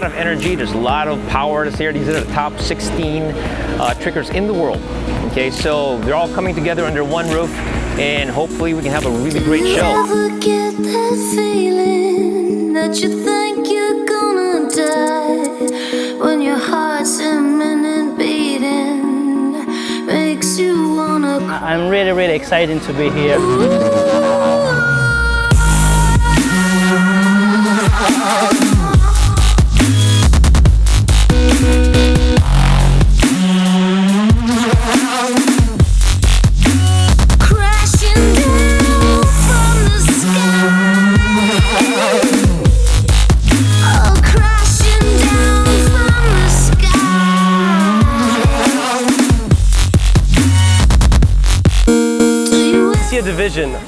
lot of energy, there's a lot of power that's here. These are the top 16 trickers in the world. Okay, so they're all coming together under one roof, and hopefully we can have a really great show. Ever get that feeling that you think you're gonna die when your heart's a minute beating, makes you wanna cry. I'm really excited to be here.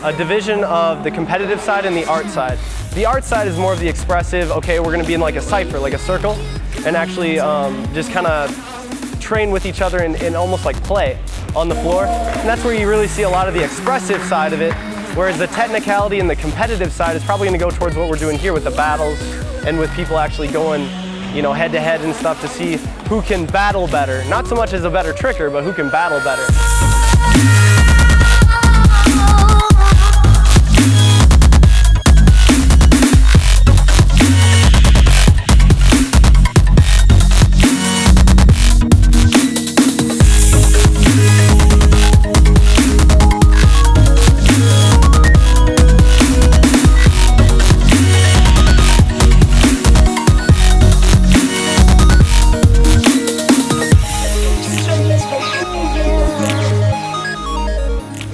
A division of the competitive side and the art side. The art side is more of the expressive, okay, we're gonna be in like a cipher, like a circle, and actually just kind of train with each other and almost like play on the floor. And that's where you really see a lot of the expressive side of it, whereas the technicality and the competitive side is probably gonna go towards what we're doing here with the battles and with people actually going, you know, head to head and stuff to see who can battle better. Not so much as a better tricker, but who can battle better.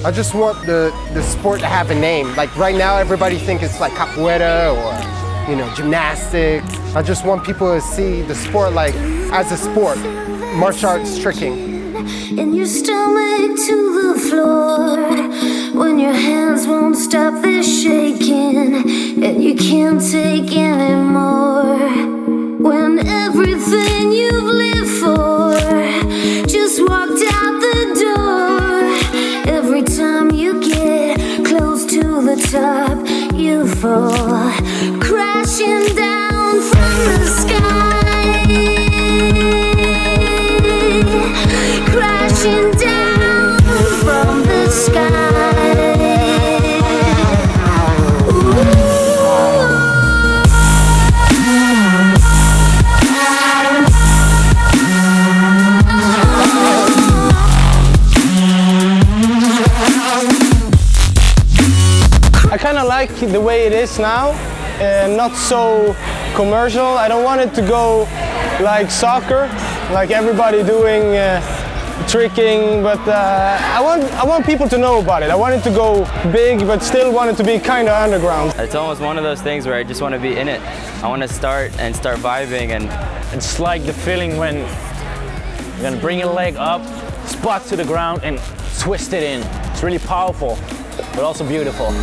I just want the sport to have a name. Like right now, everybody thinks it's like capoeira or, you know, gymnastics. I just want people to see the sport like as a sport, martial arts tricking. In your stomach to the floor, when your hands won't stop their shaking, and you can't take anymore. When everything you've lived for just walked out the door. Every time you get close to the top, you fall crashing down from the sky, crashing down from the sky. I kind of like the way it is now, not so commercial. I don't want it to go like soccer, like everybody doing tricking, but I want people to know about it. I want it to go big, but still want it to be kind of underground. It's almost one of those things where I just want to be in it. I want to start vibing, and it's like the feeling when you're gonna bring your leg up, spot to the ground, and twist it in. It's really powerful, but also beautiful.